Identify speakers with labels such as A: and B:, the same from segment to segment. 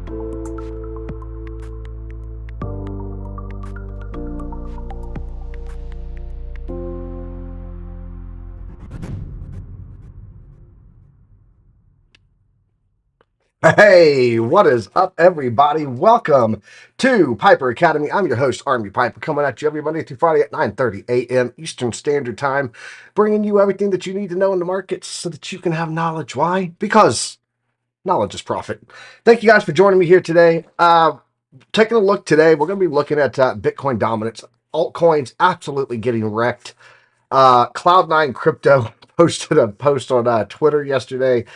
A: Hey, what is up, everybody? Welcome to Piper Academy. I'm your host, Army Piper, coming at you every Monday through Friday at 9:30 a.m. Eastern Standard Time, bringing you everything that you need to know in the markets so that you can have knowledge. Why? Because knowledge is profit. Thank you guys for joining me here today. Taking a look today, we're going to be looking at Bitcoin dominance. Altcoins absolutely getting wrecked. Cloud9 Crypto posted a post on Twitter yesterday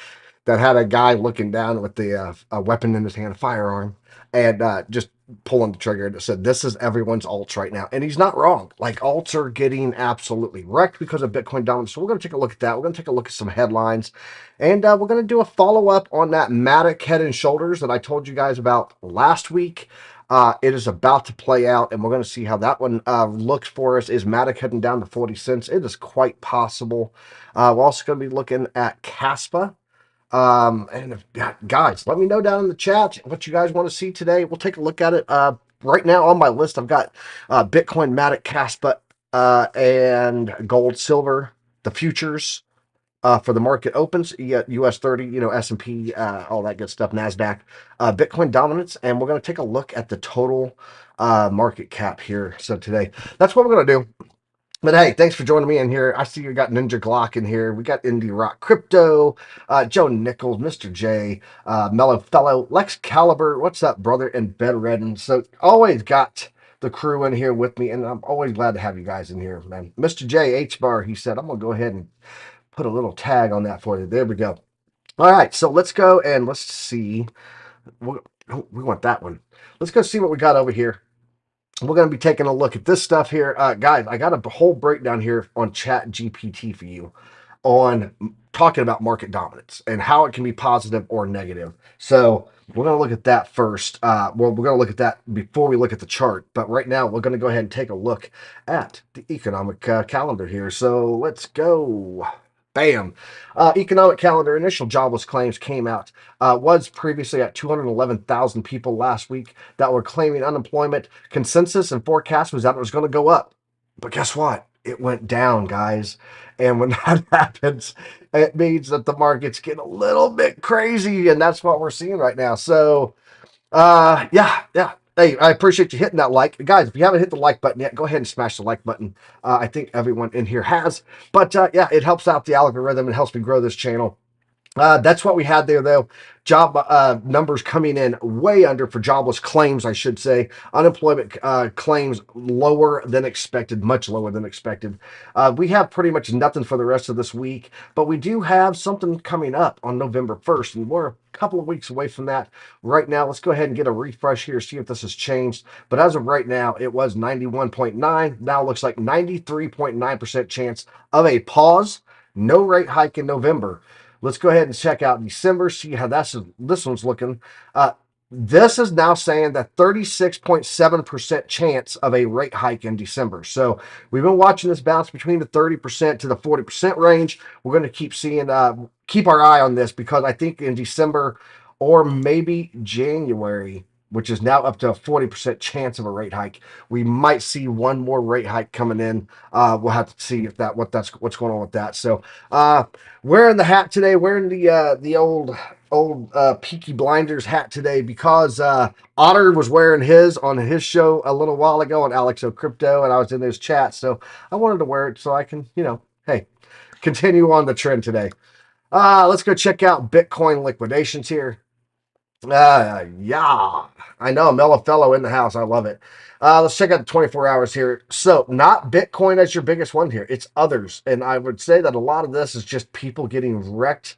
A: that had a guy looking down with a weapon in his hand, a firearm, and just pulling the trigger. And it said, "This is everyone's alts right now," and he's not wrong. Like, alts are getting absolutely wrecked because of Bitcoin dominance. So we're going to take a look at that. We're going to take a look at some headlines, and we're going to do a follow up on that Matic Head and Shoulders that I told you guys about last week. It is about to play out, and we're going to see how that one looks for us. Is Matic heading down to 40 cents? It is quite possible. We're also going to be looking at Caspa. Guys, let me know down in the chat what you guys want to see today. We'll take a look at it. Right now on my list, I've got Bitcoin, Matic, Caspa, and gold, silver, the futures for the market opens. You got US 30, S&P, all that good stuff, NASDAQ, Bitcoin dominance, and we're going to take a look at the total market cap here. So today, that's what we're going to do. But hey, thanks for joining me in here. I see you got Ninja Glock in here. We got Indie Rock Crypto, Joe Nichols, Mr. J, Mellow Fellow, Lex Caliber. What's up, brother? And Ben Redden. So always got the crew in here with me, and I'm always glad to have you guys in here, man. Mr. J H Bar, he said, I'm gonna go ahead and put a little tag on that for you. There we go. All right, so let's go and let's see. We want that one. Let's go see what we got over here. We're going to be taking a look at this stuff here. Guys, I got a whole breakdown here on Chat GPT for you on talking about market dominance and how it can be positive or negative. So we're going to look at that first. Well, we're going to look at that before we look at the chart. But right now, we're going to go ahead and take a look at the economic calendar here. So let's go. Bam. Economic calendar initial jobless claims came out. Was previously at 211,000 people last week that were claiming unemployment. Consensus and forecast was that it was going to go up. But guess what? It went down, guys. And when that happens, it means that the market's getting a little bit crazy. And that's what we're seeing right now. So, yeah. Hey, I appreciate you hitting that like. Guys, if you haven't hit the like button yet, go ahead and smash the like button. I think everyone in here has. But yeah, it helps out the algorithm and helps me grow this channel. That's what we had there, though. Job numbers coming in way under for jobless claims, I should say. Unemployment claims lower than expected, much lower than expected. We have pretty much nothing for the rest of this week, but we do have something coming up on November 1st, and we're a couple of weeks away from that. Right now, let's go ahead and get a refresh here, see if this has changed. But as of right now, it was 91.9. Now it looks like 93.9% chance of a pause. No rate hike in November. Let's go ahead and check out December, see how this one's looking. This is now saying that 36.7% chance of a rate hike in December. So we've been watching this bounce between the 30% to the 40% range. We're going to keep seeing, keep our eye on this, because I think in December or maybe January, which is now up to a 40% chance of a rate hike, we might see one more rate hike coming in. We'll have to see if what's going on with that. So wearing the hat today, wearing the old Peaky Blinders hat today, because Otter was wearing his on his show a little while ago on Alex O Crypto, and I was in those chats, so I wanted to wear it so I can, hey, continue on the trend today. Let's go check out Bitcoin liquidations here. Yeah, I know, Mellow Fellow in the house. I love it. Let's check out the 24 hours here. So not Bitcoin as your biggest one here. It's others. And I would say that a lot of this is just people getting wrecked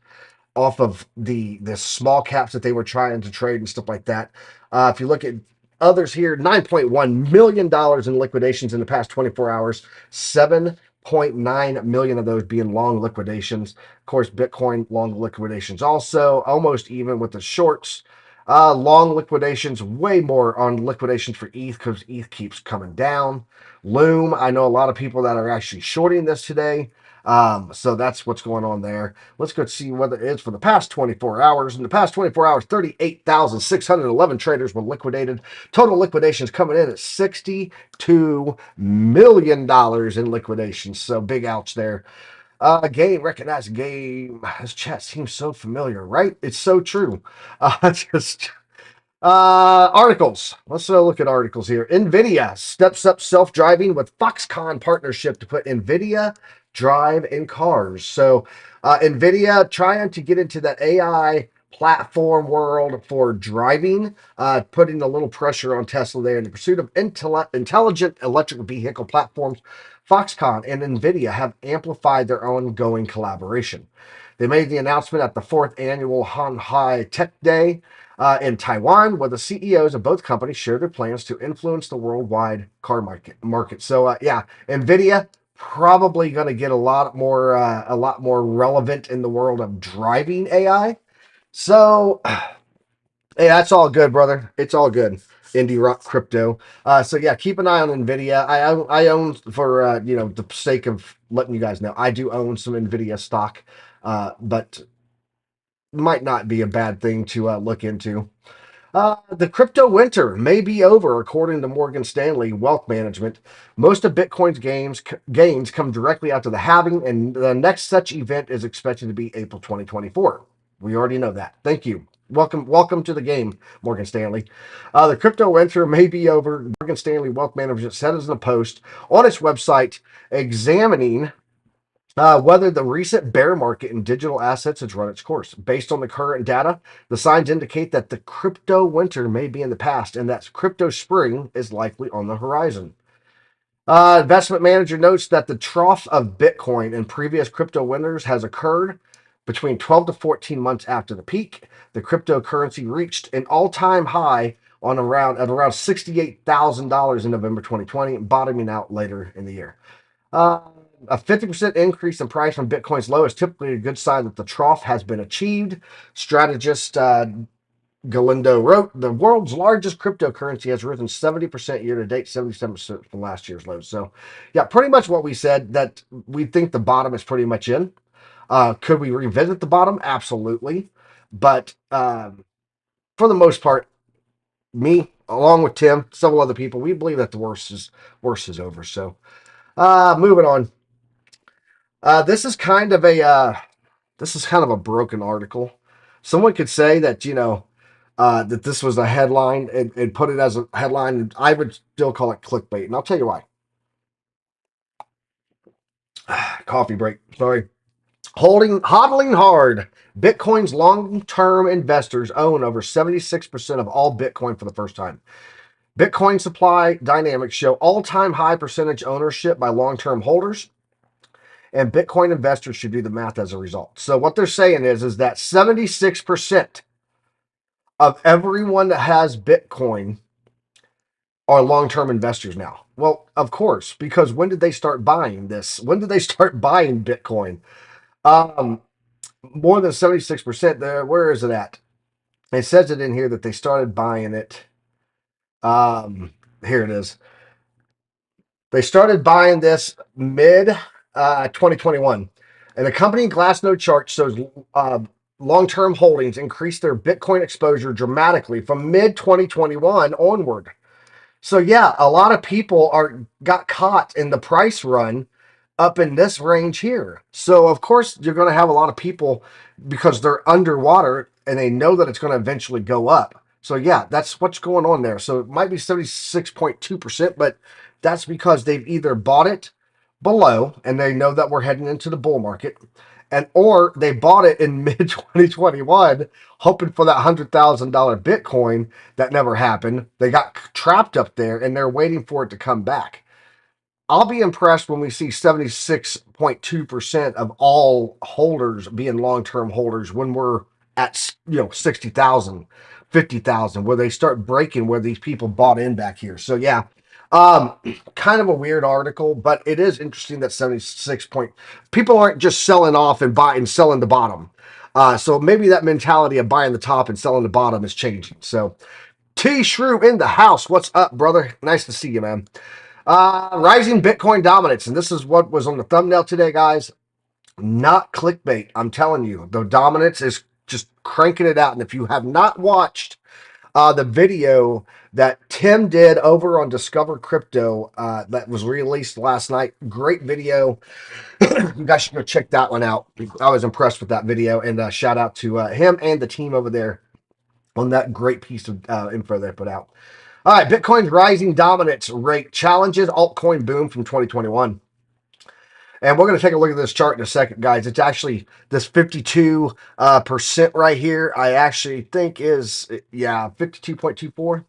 A: off of the small caps that they were trying to trade and stuff like that. If you look at others here, $9.1 million in liquidations in the past 24 hours, 7.9 million of those being long liquidations. Of course, Bitcoin long liquidations also, almost even with the shorts. Long liquidations, way more on liquidations for ETH, because ETH keeps coming down. Loom, I know a lot of people that are actually shorting this today. So that's what's going on there. Let's go see what it is for the past 24 hours. In the past 24 hours, 38,611 traders were liquidated. Total liquidations coming in at $62 million in liquidations. So big ouch there. Game, recognize game. This chat seems so familiar, right? It's so true. Just articles. Let's look at articles here. NVIDIA steps up self-driving with Foxconn partnership to put NVIDIA drive in cars. So NVIDIA trying to get into that AI platform world for driving, putting a little pressure on Tesla there in the pursuit of intelligent electric vehicle platforms. Foxconn and NVIDIA have amplified their ongoing collaboration. They made the announcement at the fourth annual Hanhai Tech Day in Taiwan, where the CEOs of both companies shared their plans to influence the worldwide car market. So yeah, NVIDIA probably going to get a lot more relevant in the world of driving AI. So hey, that's all good, brother. It's all good. Indie rock crypto. So yeah, keep an eye on Nvidia. I own for the sake of letting you guys know, I do own some Nvidia stock, but might not be a bad thing to look into. The crypto winter may be over, according to Morgan Stanley Wealth Management. Most of Bitcoin's gains come directly after the halving, and the next such event is expected to be April 2024. We already know that. Thank you. Welcome to the game, Morgan Stanley. The crypto winter may be over. Morgan Stanley Wealth Management said in a post on its website examining whether the recent bear market in digital assets has run its course. Based on the current data, the signs indicate that the crypto winter may be in the past and that crypto spring is likely on the horizon. Investment manager notes that the trough of Bitcoin and previous crypto winters has occurred between 12 to 14 months after the peak. The cryptocurrency reached an all-time high at around $68,000 in November 2020, bottoming out later in the year. A 50% increase in price from Bitcoin's low is typically a good sign that the trough has been achieved. Strategist Galindo wrote, the world's largest cryptocurrency has risen 70% year to date, 77% from last year's lows. So, yeah, pretty much what we said, that we think the bottom is pretty much in. Could we revisit the bottom? Absolutely. But for the most part, me, along with Tim, several other people, we believe that the worst is over. So, moving on. This is kind of a broken article. Someone could say that that this was a headline and put it as a headline, and I would still call it clickbait, and I'll tell you why. Coffee break. Sorry. Hodling hard. Bitcoin's long-term investors own over 76% of all Bitcoin for the first time. Bitcoin supply dynamics show all-time high percentage ownership by long-term holders, and Bitcoin investors should do the math as a result. So what they're saying is that 76% of everyone that has Bitcoin are long-term investors now. Well, of course, because when did they start buying this? When did they start buying Bitcoin? More than 76%. There, where is it at? It says it in here that they started buying it. Here it is. They started buying this mid 2021. And the accompanying Glassnode chart shows long-term holdings increased their Bitcoin exposure dramatically from mid 2021 onward. So yeah, a lot of people got caught in the price run up in this range here. So of course you're going to have a lot of people, because they're underwater and they know that it's going to eventually go up. So yeah, that's what's going on there. So it might be 76.2%, but that's because they've either bought it below and they know that we're heading into the bull market, or they bought it in mid 2021 hoping for that $100,000 Bitcoin that never happened. They got trapped up there and they're waiting for it to come back. I'll be impressed when we see 76.2% of all holders being long-term holders when we're at 60,000, 50,000, where they start breaking where these people bought in back here. So yeah, kind of a weird article, but it is interesting that 76 point people aren't just selling off and selling the bottom. So maybe that mentality of buying the top and selling the bottom is changing. So T Shrew in the house. What's up, brother? Nice to see you, man. Rising Bitcoin dominance. And this is what was on the thumbnail today, guys. Not clickbait. I'm telling you, the dominance is just cranking it out. And if you have not watched the video that Tim did over on Discover Crypto that was released last night, great video. You guys should go check that one out. I was impressed with that video, and shout out to him and the team over there on that great piece of info they put out. All right, Bitcoin's rising dominance rate challenges altcoin boom from 2021. And we're going to take a look at this chart in a second, guys. It's actually this 52% right here. I actually think is, yeah, 52.24.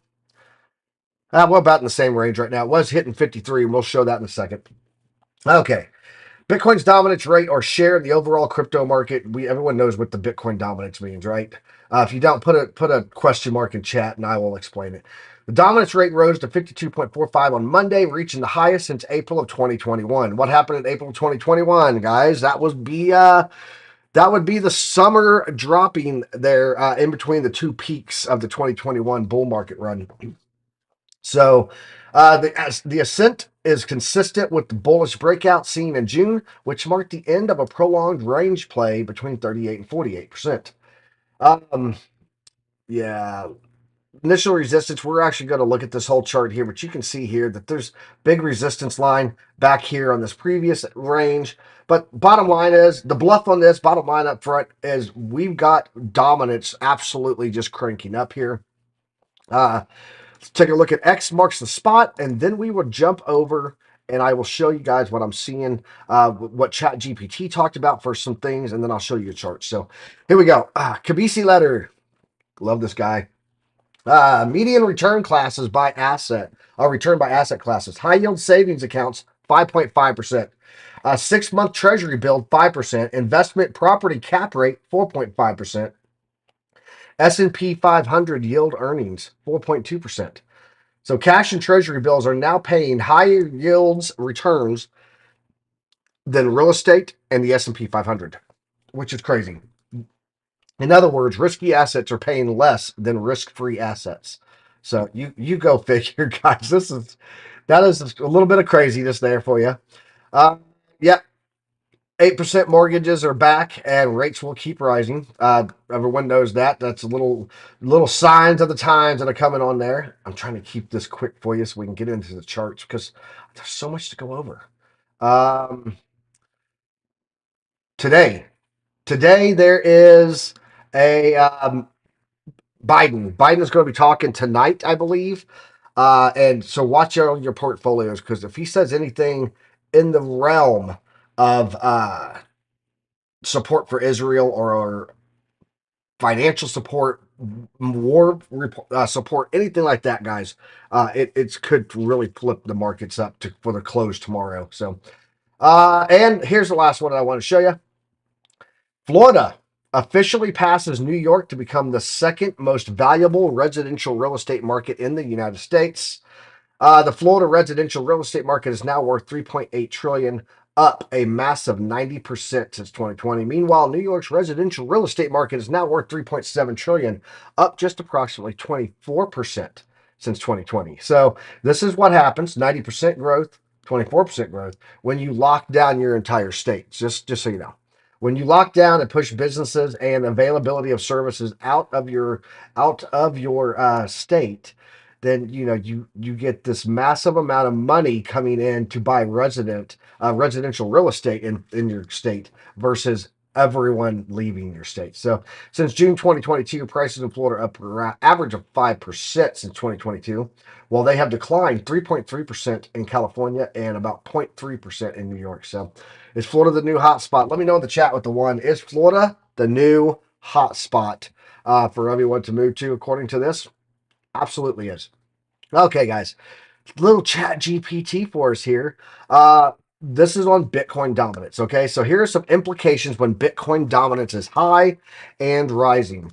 A: We're about in the same range right now. It was hitting 53, and we'll show that in a second. Okay. Bitcoin's dominance rate or share in the overall crypto market. Everyone knows what the Bitcoin dominance means, right? If you don't, put a question mark in chat, and I will explain it. The dominance rate rose to 52.45 on Monday, reaching the highest since April of 2021. What happened in April of 2021, guys? That would be the summer dropping there in between the two peaks of the 2021 bull market run. So the ascent is consistent with the bullish breakout seen in June, which marked the end of a prolonged range play between 38 and 48%. Yeah, initial resistance, we're actually going to look at this whole chart here, but you can see here that there's big resistance line back here on this previous range. But bottom line is, the bluff on this, bottom line up front, is we've got dominance absolutely just cranking up here. Let's take a look at X marks the spot, and then we will jump over and I will show you guys what I'm seeing, what ChatGPT talked about for some things, and then I'll show you a chart. So here we go. Kabisi letter. Love this guy. Median return classes by asset, return by asset classes. High yield savings accounts, 5.5%. 6-month treasury bill, 5%. Investment property cap rate, 4.5%. S&P 500 yield earnings, 4.2%. So cash and treasury bills are now paying higher yields returns than real estate and the S&P 500, which is crazy. In other words, risky assets are paying less than risk-free assets. So you go figure, guys. That is a little bit of craziness there for you. Yeah, 8% mortgages are back, and rates will keep rising. Everyone knows that. That's little signs of the times that are coming on there. I'm trying to keep this quick for you so we can get into the charts because there's so much to go over. Today there is a Biden. Biden is going to be talking tonight, I believe. And so watch out on your portfolios, because if he says anything in the realm of support for Israel or financial support, war support, anything like that, guys, it could really flip the markets up for the close tomorrow. So, and here's the last one I want to show you. Florida officially passes New York to become the second most valuable residential real estate market in the United States. The Florida residential real estate market is now worth $3.8 trillion, up a massive 90% since 2020. Meanwhile, New York's residential real estate market is now worth $3.7 trillion, up just approximately 24% since 2020. So this is what happens: 90% growth, 24% growth when you lock down your entire state. Just so you know. When you lock down and push businesses and availability of services out of your state, then you get this massive amount of money coming in to buy residential real estate in your state versus everyone leaving your state. So since June 2022, prices in Florida are up an average of 5% since 2022, while they have declined 3.3% in California and about 0.3% in New York. So is Florida the new hot spot? Let me know in the chat with the one. Is Florida the new hot spot for everyone to move to, according to this? Absolutely is. Okay, guys. Little chat GPT for us here. This is on Bitcoin dominance. Okay, so here are some implications when Bitcoin dominance is high and rising.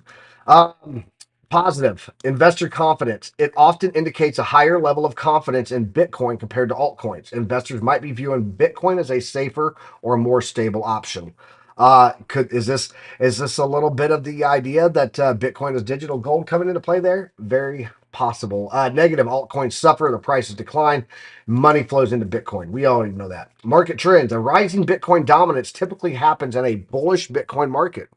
A: Positive, investor confidence. It often indicates a higher level of confidence in Bitcoin compared to altcoins. Investors might be viewing Bitcoin as a safer or more stable option. Is this a little bit of the idea that Bitcoin is digital gold coming into play there? Very possible. Negative altcoins suffer, the prices decline, money flows into Bitcoin. We already know that. Market trends. A rising Bitcoin dominance typically happens in a bullish Bitcoin market.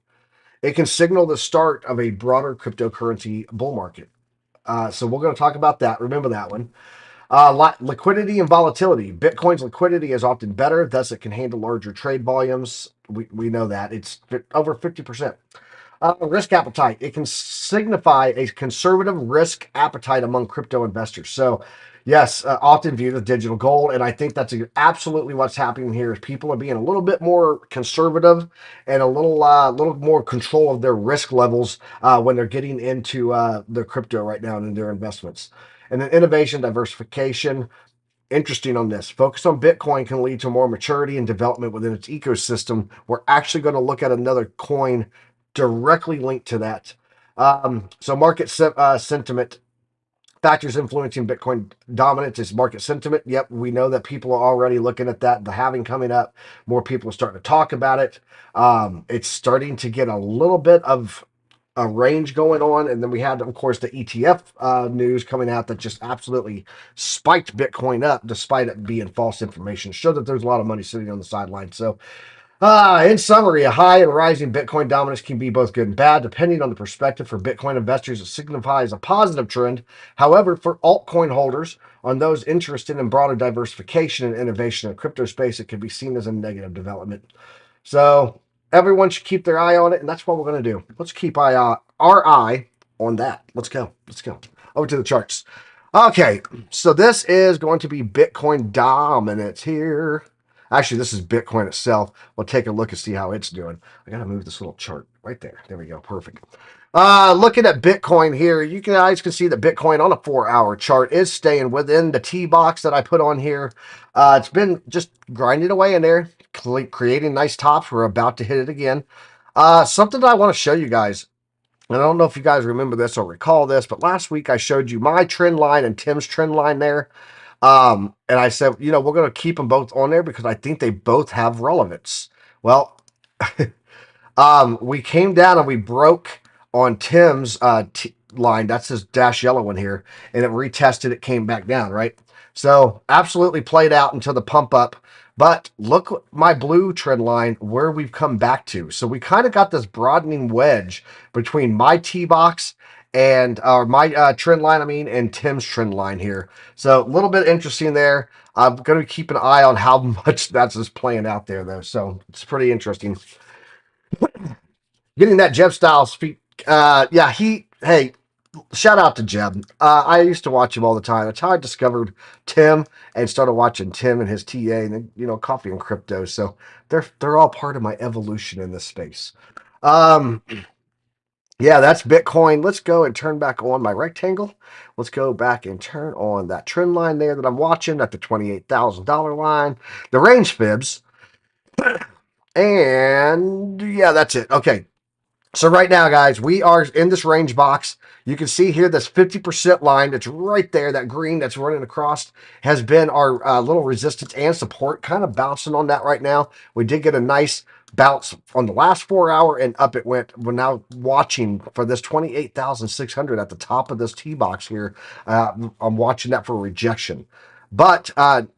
A: It can signal the start of a broader cryptocurrency bull market. So we're going to talk about that. Remember that one. Liquidity and volatility. Bitcoin's liquidity is often better, thus it can handle larger trade volumes. We know that. It's over 50%. Risk appetite. It can signify a conservative risk appetite among crypto investors. So, yes, often viewed as digital gold, and I think that's absolutely what's happening here. Is people are being a little bit more conservative and a little more control of their risk levels when they're getting into their crypto right now and in their investments. And then innovation, diversification. Interesting on this. Focus on Bitcoin can lead to more maturity and development within its ecosystem. We're actually going to look at another coin directly linked to that. So market sentiment factors influencing Bitcoin dominance is market sentiment. Yep, we know that people are already looking at that. The halving coming up, more people are starting to talk about it. It's starting to get a little bit of a range going on, and then we had, of course, the ETF news coming out that just absolutely spiked Bitcoin up, despite it being false information. Showed that there's a lot of money sitting on the sidelines. So in summary, a high and rising Bitcoin dominance can be both good and bad, depending on the perspective. For Bitcoin investors, it signifies a positive trend. However, for altcoin holders, on those interested in broader diversification and innovation in the crypto space, it can be seen as a negative development. So everyone should keep their eye on it, and that's what we're going to do. Let's keep our eye on that. Let's go. Let's go. Over to the charts. Okay, so this is going to be Bitcoin dominance here. Actually, this is Bitcoin itself. We'll take a look and see how it's doing. I got to move this little chart right there. There we go. Perfect. Looking at Bitcoin here, you guys can see that Bitcoin on a 4-hour chart is staying within the T box that I put on here. It's been just grinding away in there, creating nice tops. We're about to hit it again. Something that I want to show you guys. And I don't know if you guys remember this or recall this, but last week I showed you my trend line and Tim's trend line there. And I said, we're going to keep them both on there because I think they both have relevance. Well, we came down and we broke on Tim's line. That's his dash yellow one here. And it retested. It came back down, right? So absolutely played out until the pump up. But look at my blue trend line where we've come back to. So we kind of got this broadening wedge between my T-box and my trend line, and Tim's trend line here. So a little bit interesting there. I'm going to keep an eye on how much that's just playing out there, though. So it's pretty interesting. Getting that Jeb Styles feet. Hey, shout out to Jeb. I used to watch him all the time. That's how I discovered Tim and started watching Tim and his TA and then, coffee and crypto. So they're all part of my evolution in this space. Yeah, that's Bitcoin. Let's go and turn back on my rectangle. Let's go back and turn on that trend line there that I'm watching at the $28,000 line. The range fibs. And yeah, that's it. Okay. So right now, guys, we are in this range box. You can see here this 50% line that's right there, that green that's running across, has been our little resistance and support, kind of bouncing on that right now. We did get a nice bounce on the last 4-hour, and up it went. We're now watching for this 28,600 at the top of this T-box here. I'm watching that for rejection. But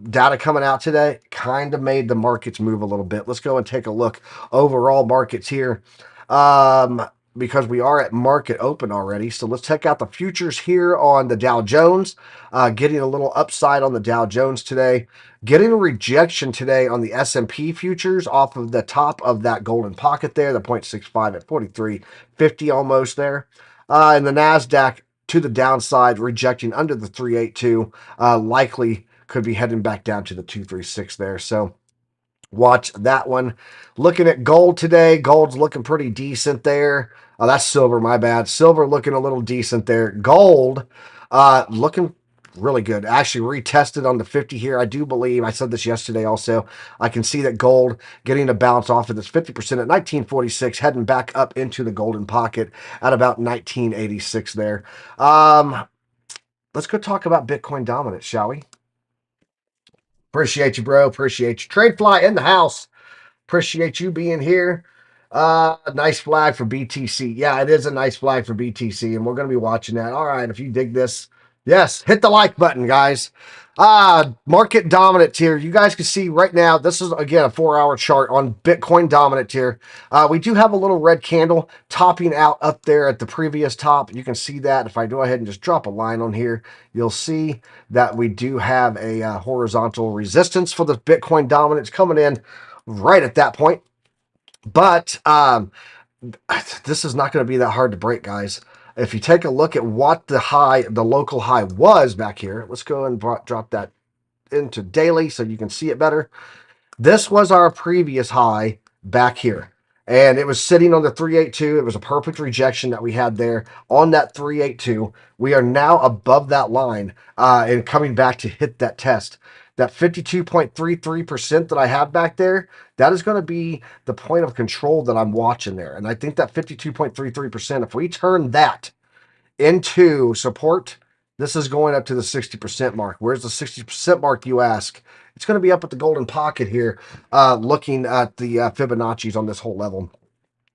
A: data coming out today kind of made the markets move a little bit. Let's go and take a look. Overall markets here. Because we are at market open already. So let's check out the futures here on the Dow Jones. Getting a little upside on the Dow Jones today. Getting a rejection today on the S&P futures off of the top of that golden pocket there, the 0.65 at 43.50 almost there. And the NASDAQ to the downside, rejecting under the 382. Likely could be heading back down to the 236 there. So watch that one. Looking at gold today. Gold's looking pretty decent there. Oh, that's silver, my bad. Silver looking a little decent there. Gold looking really good. Actually retested on the 50 here. I do believe, I said this yesterday also, I can see that gold getting a bounce off of this 50% at 1946, heading back up into the golden pocket at about 1986 there. Let's go talk about Bitcoin dominance, shall we? Appreciate you, bro. Appreciate you. TradeFly in the house. Appreciate you being here. Nice flag for BTC. Yeah, it is a nice flag for BTC, and we're going to be watching that. All right, if you dig this, yes, hit the like button, guys. Market dominant tier. You guys can see right now, this is again a 4-hour chart on Bitcoin dominant tier. We do have a little red candle topping out up there at the previous top. You can see that. If I go ahead and just drop a line on here, you'll see that we do have a horizontal resistance for the Bitcoin dominance coming in right at that point. But this is not going to be that hard to break, guys. If you take a look at what the local high was back here, let's go and drop that into daily so you can see it better. This was our previous high back here. And it was sitting on the 382. It was a perfect rejection that we had there on that 382. We are now above that line and coming back to hit that test. That 52.33% that I have back there, that is going to be the point of control that I'm watching there. And I think that 52.33%, if we turn that into support, this is going up to the 60% mark. Where's the 60% mark, you ask? It's going to be up at the golden pocket here, looking at the Fibonacci's on this whole level.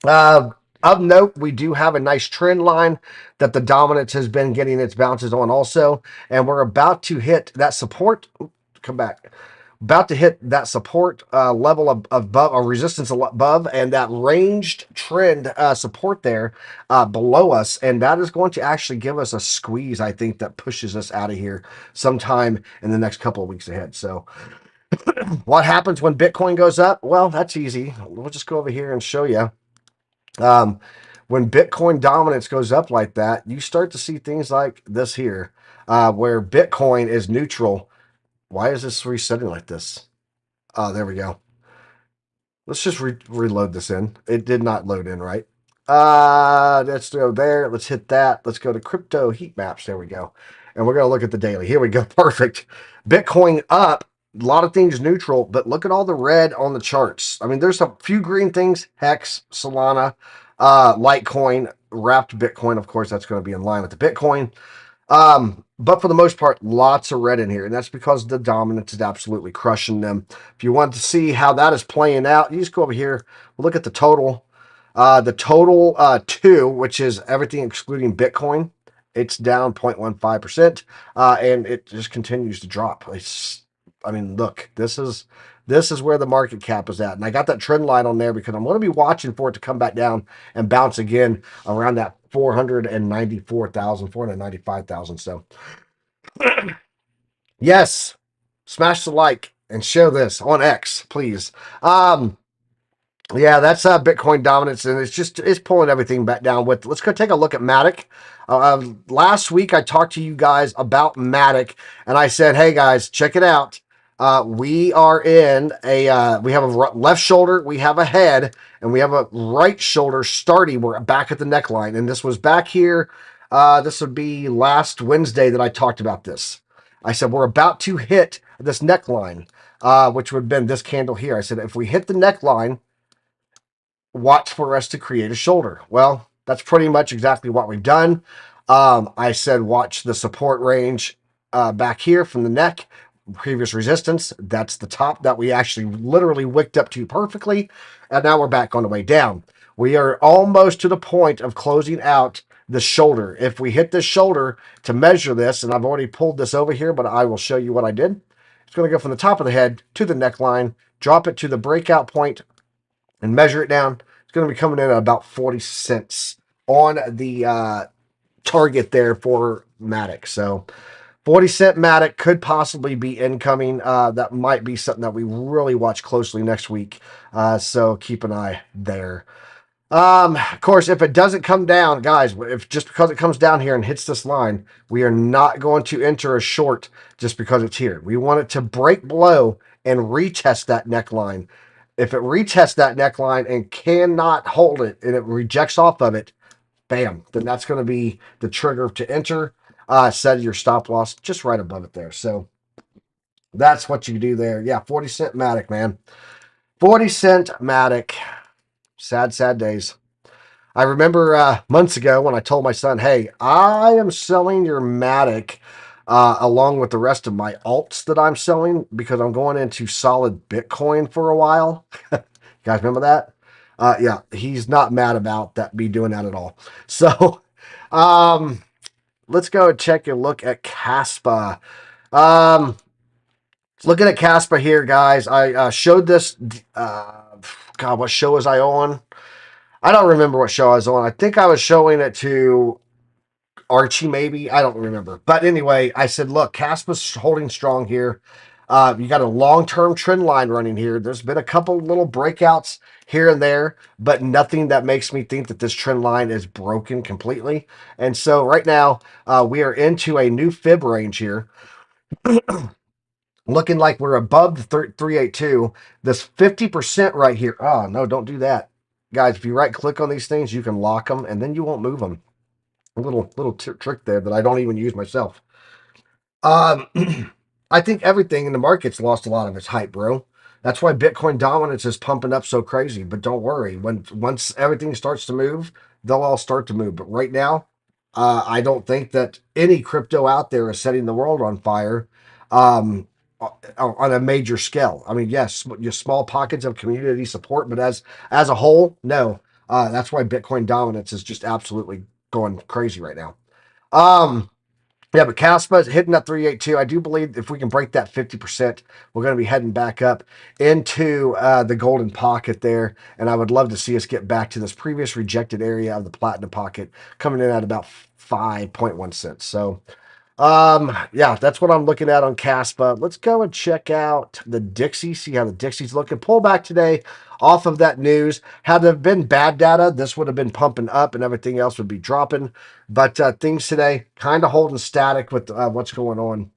A: Of note, we do have a nice trend line that the dominance has been getting its bounces on also, and we're about to hit that support. Come back. About to hit that support level above, or resistance above, and that ranged trend support there below us, and that is going to actually give us a squeeze, I think, that pushes us out of here sometime in the next couple of weeks ahead. So what happens when Bitcoin goes up? Well, that's easy. We'll just go over here and show you. When Bitcoin dominance goes up like that, you start to see things like this here, where Bitcoin is neutral. Why is this resetting like this? Oh, there we go. Let's just reload this in. It did not load in right. Let's go there. Let's hit that. Let's go to crypto heat maps. There we go. And we're going to look at the daily. Here we go. Perfect. Bitcoin up. A lot of things neutral, but look at all the red on the charts. I mean, there's a few green things. Hex, Solana, Litecoin, wrapped Bitcoin. Of course, that's going to be in line with the Bitcoin. But for the most part, lots of red in here, and that's because the dominance is absolutely crushing them. If you want to see how that is playing out, you just go over here, look at the total. The total 2, which is everything excluding Bitcoin, it's down 0.15%, and it just continues to drop. I mean, look, this is where the market cap is at, and I got that trend line on there because I'm going to be watching for it to come back down and bounce again around that 494,000, 495,000. So, yes, smash the like and share this on X, please. Yeah, that's Bitcoin dominance, and it's pulling everything back down. Let's go take a look at Matic. Last week I talked to you guys about Matic, and I said, hey guys, check it out. We are in we have a left shoulder, we have a head, and we have a right shoulder starting. We're back at the neckline, and this was back here. This would be last Wednesday that I talked about this. I said we're about to hit this neckline, which would have been this candle here. I said if we hit the neckline, watch for us to create a shoulder. Well, that's pretty much exactly what we've done. I said watch the support range back here from the neck, previous resistance. That's the top that we actually literally wicked up to perfectly, and now we're back on the way down. We are almost to the point of closing out the shoulder. If we hit this shoulder to measure this, and I've already pulled this over here, but I will show you what I did. It's going to go from the top of the head to the neckline, drop it to the breakout point, and measure it down. It's going to be coming in at about 40 cents on the target there for Matic. So 40-cent Matic could possibly be incoming. That might be something that we really watch closely next week. So keep an eye there. Of course, if it doesn't come down, guys, if just because it comes down here and hits this line, we are not going to enter a short just because it's here. We want it to break below and retest that neckline. If it retests that neckline and cannot hold it and it rejects off of it, bam, then that's going to be the trigger to enter. Set your stop loss just right above it there. So that's what you do there. Yeah, 40-cent Matic, man. 40-cent Matic. Sad, sad days. I remember months ago when I told my son, hey, I am selling your Matic along with the rest of my alts that I'm selling because I'm going into solid Bitcoin for a while. You guys remember that? Yeah, he's not mad about that me doing that at all. So, um, let's go and check and look at Caspa. Um, looking at Caspa here, guys. I showed this. God, what show was I on? I don't remember what show I was on. I think I was showing it to Archie, maybe. I don't remember. But anyway, I said, look, Caspa's holding strong here. You got a long-term trend line running here. There's been a couple little breakouts here and there, but nothing that makes me think that this trend line is broken completely. And so right now, we are into a new fib range here, looking like we're above the 382. This 50% right here. Oh, no, don't do that. Guys, if you right-click on these things, you can lock them, and then you won't move them. A little trick there that I don't even use myself. Um, I think everything in the market's lost a lot of its hype, bro. That's why Bitcoin dominance is pumping up so crazy. But don't worry, once everything starts to move, they'll all start to move. But right now, I don't think that any crypto out there is setting the world on fire on a major scale. I mean, yes, your small pockets of community support, but as a whole, no. That's why Bitcoin dominance is just absolutely going crazy right now. Um, yeah, but Caspa is hitting that 382. I do believe if we can break that 50%, we're going to be heading back up into the golden pocket there. And I would love to see us get back to this previous rejected area of the platinum pocket, coming in at about 5.1 cents. So, yeah, that's what I'm looking at on Caspa. Let's go and check out the Dixie, see how the Dixie's looking. Pull back today off of that news. Had there been bad data, this would have been pumping up and everything else would be dropping. But things today kind of holding static with what's going on.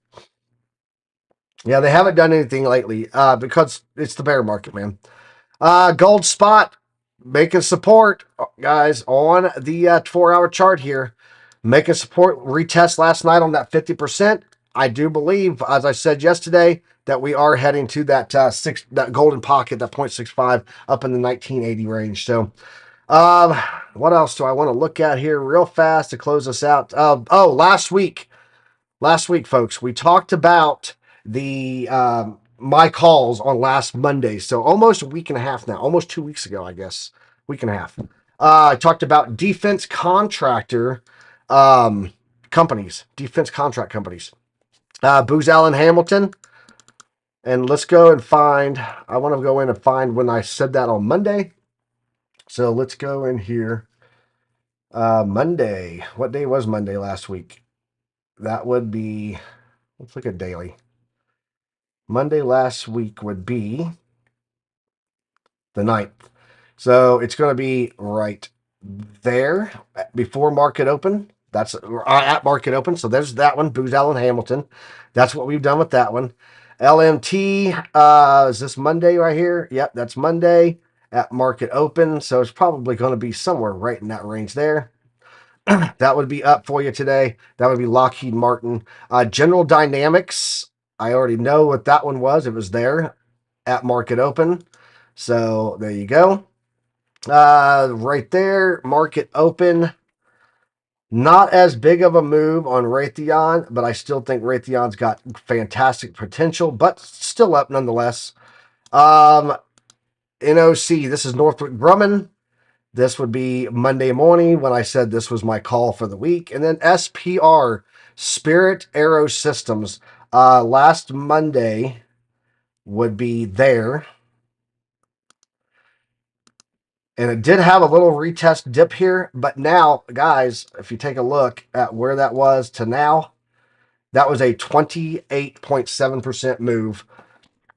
A: Yeah, they haven't done anything lately because it's the bear market, man. Gold spot making support, guys, on the 4-hour chart here. Making support retest last night on that 50%. I do believe, as I said yesterday, that we are heading to that that golden pocket, that 0.65 up in the 1980 range. So, um, what else do I want to look at here real fast to close us out? Last week, folks, we talked about the my calls on last Monday. So almost a week and a half now, almost 2 weeks ago, I guess, week and a half. I talked about defense contractor companies, defense contract companies. Booz Allen Hamilton. And let's go and find, I want to go in and find when I said that on Monday. So let's go in here. Monday. What day was Monday last week? That would be, let's look at daily. Monday last week would be the 9th. So it's going to be right there before market open. That's at market open. So there's that one, Booz Allen Hamilton. That's what we've done with that one. LMT, is this Monday right here? Yep, that's Monday at market open. So it's probably going to be somewhere right in that range there. That would be up for you today. That would be Lockheed Martin. General Dynamics, I already know what that one was. It was there at market open. So there you go. Right there, market open. Not as big of a move on Raytheon, but I still think Raytheon's got fantastic potential, but still up nonetheless. NOC, this is Northrop Grumman. This would be Monday morning when I said this was my call for the week. And then SPR, Spirit Aero Systems, last Monday would be there. And it did have a little retest dip here. But now, guys, if you take a look at where that was to now, that was a 28.7% move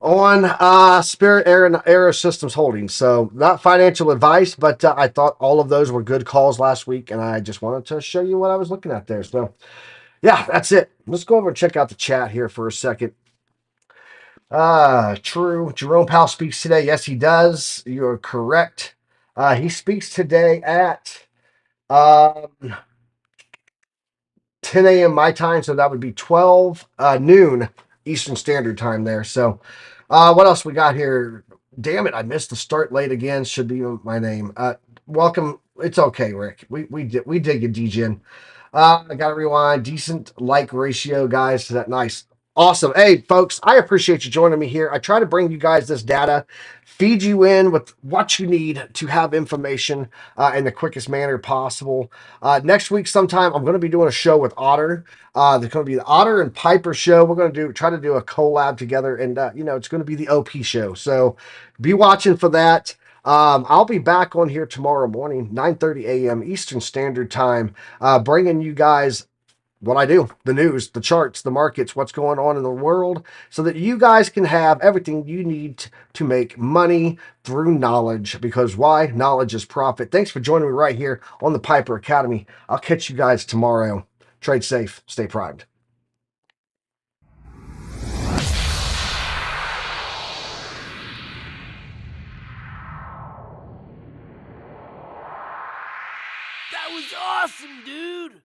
A: on Spirit Aero Systems Holdings. So not financial advice, but I thought all of those were good calls last week, and I just wanted to show you what I was looking at there. So yeah, that's it. Let's go over and check out the chat here for a second. True. Jerome Powell speaks today. Yes, he does. You're correct. He speaks today at 10 a.m. my time, so that would be 12 noon Eastern Standard Time there. So what else we got here? Damn it, I missed the start late again. Should be my name. Welcome. It's okay, Rick. We did get DGen. I got to rewind. Decent like ratio, guys. So that nice Awesome. Hey, folks, I appreciate you joining me here. I try to bring you guys this data, feed you in with what you need to have information in the quickest manner possible. Next week, sometime, I'm going to be doing a show with Otter. There's going to be the Otter and Piper show. We're going to try to do a collab together, and it's going to be the OP show. So be watching for that. I'll be back on here tomorrow morning, 9:30 a.m. Eastern Standard Time, bringing you guys what I do, the news, the charts, the markets, what's going on in the world, so that you guys can have everything you need to make money through knowledge. Because why? Knowledge is profit. Thanks for joining me right here on the Piper Academy. I'll catch you guys tomorrow. Trade safe, stay primed.
B: That was awesome, dude!